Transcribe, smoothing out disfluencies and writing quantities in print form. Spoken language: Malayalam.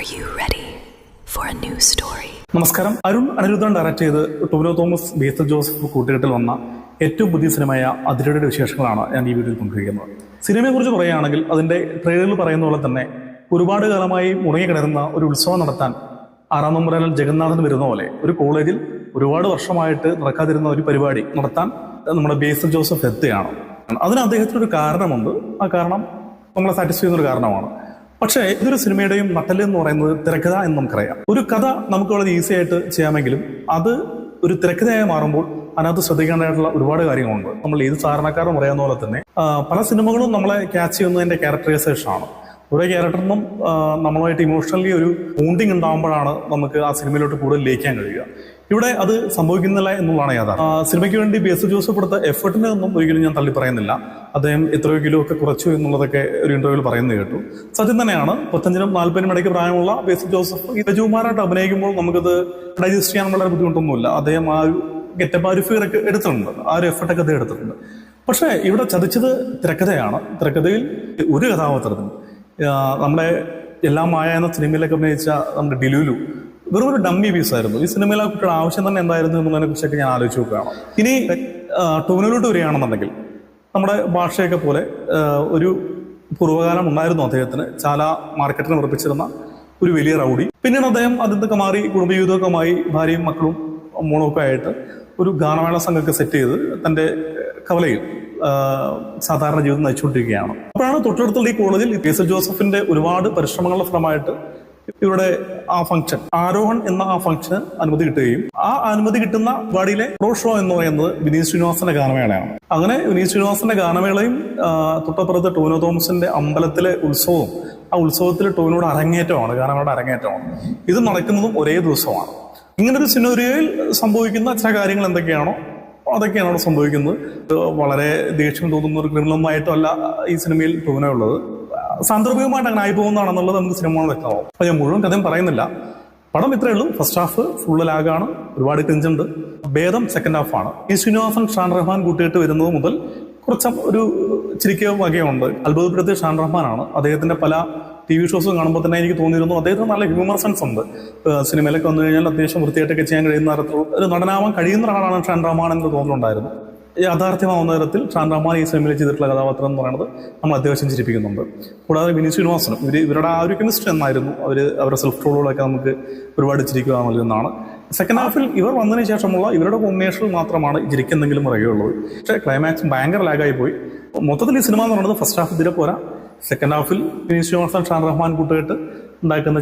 Are you ready for a new story? നമസ്കാരം. അരുൺ അനിരുദ്ധൻ ഡയറക്ട് ചെയ്ത് ടൊവിനോ തോമസ്, ബേസിൽ ജോസഫ് കൂട്ടുകെട്ടിൽ വന്ന ഏറ്റവും പുതിയ സിനിമയായ അതിരയുടെ വിശേഷങ്ങളാണ് ഞാൻ ഈ വീഡിയോയിൽ പങ്കുവയ്ക്കുന്നത്. സിനിമയെക്കുറിച്ച് പറയുകയാണെങ്കിൽ അതിൻ്റെ ട്രെയിലറിൽ പറയുന്ന പോലെ തന്നെ ഒരുപാട് കാലമായി മുടങ്ങിക്കിടന്ന ഒരു ഉത്സവം നടത്താൻ 6-ാം നമ്പറിൽ ജഗന്നാഥൻ വരുന്ന പോലെ ഒരു കോളേജിൽ ഒരുപാട് വർഷമായിട്ട് നടക്കാതിരുന്ന ഒരു പരിപാടി നടത്താൻ നമ്മുടെ ബേസിൽ ജോസഫ് എത്തുകയാണ്. അതിന് അദ്ദേഹത്തിനൊരു കാരണമുണ്ട്. ആ കാരണം നമ്മളെ സാറ്റിസ്ഫൈ ചെയ്യുന്നൊരു കാരണമാണ്. പക്ഷേ ഇതൊരു സിനിമയുടെയും നട്ടല് എന്ന് പറയുന്നത് തിരക്കഥ എന്ന് നമുക്കറിയാം. ഒരു കഥ നമുക്ക് വളരെ ഈസി ആയിട്ട് ചെയ്യാമെങ്കിലും അത് ഒരു തിരക്കഥയായി മാറുമ്പോൾ അതിനകത്ത് ശ്രദ്ധിക്കേണ്ടതായിട്ടുള്ള ഒരുപാട് കാര്യങ്ങളുണ്ട്. നമ്മൾ ഏത് സാധാരണക്കാരും അറിയാവുന്ന പോലെ തന്നെ പല സിനിമകളും നമ്മളെ ക്യാച്ച് ചെയ്യുന്നതിന്റെ ക്യാരക്ടറൈസേഷൻ ആണ്. ഓരോ ക്യാരക്ടറിനും നമ്മളുമായിട്ട് ഇമോഷണലി ഒരു ബോണ്ടിങ് ഉണ്ടാകുമ്പോഴാണ് നമുക്ക് ആ സിനിമയിലോട്ട് കൂടുതൽ ലയിക്കാൻ കഴിയുക. ഇവിടെ അത് സംഭവിക്കുന്നില്ല എന്നുള്ളതാണ് യാഥാർത്ഥ്യം. സിനിമയ്ക്ക് വേണ്ടി ബേസിൽ ജോസഫ് എടുത്ത എഫേർട്ടിനെ ഒന്നും ഒരിക്കലും ഞാൻ തള്ളി പറയുന്നില്ല. അദ്ദേഹം എത്രയോ കിലോ ഒക്കെ കുറച്ചു എന്നുള്ളതൊക്കെ ഒരു ഇന്റർവ്യൂവിൽ പറയുന്നത് കേട്ടു. സത്യം തന്നെയാണ്. 35-നും 40-നും ഇടയ്ക്ക് പ്രായമുള്ള ബേസിൽ ജോസഫ് ഈ രജകുമാരായിട്ട് അഭിനയിക്കുമ്പോൾ നമുക്കത് ഡൈജസ്റ്റ് ചെയ്യാൻ വളരെ ബുദ്ധിമുട്ടൊന്നുമില്ല. അദ്ദേഹം ആ ഒരു ഗെറ്റപ്പ്, ആ ഒരു ഫിഗർ ഒക്കെ എടുത്തിട്ടുണ്ട്, ആ ഒരു എഫർട്ടൊക്കെ അദ്ദേഹം എടുത്തിട്ടുണ്ട്. പക്ഷേ ഇവിടെ ചതിച്ചത് തിരക്കഥയാണ്. തിരക്കഥയിൽ ഒരു കഥാപാത്രത്തിന് നമ്മുടെ എല്ലാം മായ എന്ന സിനിമയിലൊക്കെ അഭിനയിച്ച നമ്മുടെ ഡിലുലു വെറും ഒരു ഡമ്മി പീസായിരുന്നു. ഈ സിനിമയിലെ കുട്ടിയുടെ ആവശ്യം തന്നെ എന്തായിരുന്നു എന്നുള്ളതിനെ കുറിച്ചൊക്കെ ഞാൻ ആലോചിച്ച് നോക്കുകയാണ്. ഇനി ടൊവിനോയിലോട്ട് വരികയാണെന്നുണ്ടെങ്കിൽ നമ്മുടെ ഭാഷയൊക്കെ പോലെ ഒരു പൂർവ്വകാലം ഉണ്ടായിരുന്നു അദ്ദേഹത്തിന്. ചാല മാർക്കറ്റിനെ ഉറപ്പിച്ചിരുന്ന ഒരു വലിയ റൗഡി. പിന്നീട് അദ്ദേഹം അതിന്റെയൊക്കെ മാറി കുടുംബജീവിതമൊക്കെയുമായി ഭാര്യയും മക്കളും മോളൊക്കെ ആയിട്ട് ഒരു ഗാനമേള സംഘമൊക്കെ സെറ്റ് ചെയ്ത് തൻ്റെ കവലയിൽ സാധാരണ ജീവിതം നയിച്ചുകൊണ്ടിരിക്കുകയാണ്. അപ്പോഴാണ് തൊട്ടടുത്തുള്ള ഈ കോളേജിൽ ബേസിൽ ജോസഫിന്റെ ഒരുപാട് പരിശ്രമങ്ങളുടെ ഫലമായിട്ട് ഇവിടെ ആ ഫംഗ്ഷൻ, ആരോഹൺ എന്ന ആ ഫംഗ്ഷന് അനുമതി കിട്ടുകയും ആ അനുമതി കിട്ടുന്ന പരിപാടിയിലെ പ്രോ ഷോ എന്ന് പറയുന്നത് വിനീത് ശ്രീനിവാസന്റെ ഗാനമേളയാണ്. അങ്ങനെ വിനീത് ശ്രീനിവാസന്റെ ഗാനമേളയും തൊട്ടപ്പുറത്ത് ടൊവിനോ തോമസിന്റെ അമ്പലത്തിലെ ഉത്സവവും, ആ ഉത്സവത്തിൽ ടൊവിനോയുടെ അരങ്ങേറ്റമാണ്, ഗാനമേളയുടെ അരങ്ങേറ്റമാണ്. ഇത് നടക്കുന്നതും ഒരേ ദിവസമാണ്. ഇങ്ങനൊരു സിനോറിയോയിൽ സംഭവിക്കുന്ന ചില കാര്യങ്ങൾ എന്തൊക്കെയാണോ അതൊക്കെയാണ് അവിടെ സംഭവിക്കുന്നത്. വളരെ ദേഷ്യം തോന്നുന്ന ഒരു ക്രിമിനലുമായിട്ടും അല്ല ഈ സിനിമയിൽ ടൊവിനോ ഉള്ളത്. സാന്ദർഭികമായിട്ട് അങ്ങനെ ആയി പോകുന്നതാണെന്നുള്ളത് നമുക്ക് സിനിമ വ്യക്തമാവും. അപ്പോൾ ഞാൻ മുഴുവൻ കഥയും പറയുന്നില്ല. പടം ഇത്രയേ ഉള്ളൂ. ഫസ്റ്റ് ഹാഫ് ഫുള്ള് ലാഗാണ്, ഒരുപാട് ടെൻഷനുണ്ട്. ഭേദം സെക്കൻഡ് ഹാഫാണ്. ഈ ശ്രീനിവാസൻ, ഷാൻ റഹ്മാൻ കൂട്ടിയിട്ട് വരുന്നത് മുതൽ കുറച്ച് ഒരു ചിരിക്കുക വകയുണ്ട്. അത്ഭുതപ്പെടുത്തിയ ഷാൻ റഹ്മാനാണ്. അദ്ദേഹത്തിന്റെ പല TV ഷോസും കാണുമ്പോൾ തന്നെ എനിക്ക് തോന്നിയിരുന്നു അദ്ദേഹത്തിന് നല്ല ഹ്യൂമർ സെൻസ് ഉണ്ട്. സിനിമയിലൊക്കെ വന്നു കഴിഞ്ഞാൽ അത്യാവശ്യം വൃത്തിയായിട്ടൊക്കെ ചെയ്യാൻ കഴിയുന്ന തരത്തിലുള്ള ഒരു നടനാവാൻ കഴിയുന്ന ഒരാളാണ് ഷാൻ റഹ്മാൻ എന്ന് തോന്നലുണ്ടായിരുന്നു. യാഥാർത്ഥ്യമാവുന്ന തരത്തിൽ ഷാൻ റഹ്മാൻ ഈ സിനിമയിൽ ചെയ്തിട്ടുള്ള കഥാപാത്രം എന്ന് പറയുന്നത് നമ്മൾ അത്യാവശ്യം ചിരിപ്പിക്കുന്നുണ്ട്. കൂടാതെ വിനീത് ശ്രീനിവാസനും ഇവരുടെ ആ ഒരു കെമിസ്ട്രി എന്നായിരുന്നു. അവരുടെ സെൽഫ് ട്രോളുകളൊക്കെ നമുക്ക് ഒരുപാട് ചിരിക്കുക നൽകുന്നതാണ്. സെക്കൻഡ് ഹാഫിൽ ഇവർ വന്നതിന് ശേഷമുള്ള ഇവരുടെ കോമ്പിനേഷനിൽ മാത്രമാണ് ചിരിക്കെന്തെങ്കിലും പറയുകയുള്ളത്. പക്ഷേ ക്ലൈമാക്സ് ഭയങ്കര ലാഗായി പോയി. മൊത്തത്തിൽ ഈ സിനിമ എന്ന് പറയുന്നത് ഫസ്റ്റ് ഹാഫ് ഇതിലെ പോരാ. സെക്കൻഡ് ഹാഫിൽ വിനീത് ശ്രീനിവാസൻ, ഷാൻ റഹ്മാൻ കൂട്ടുകെട്ട് ഉണ്ടാക്കുന്ന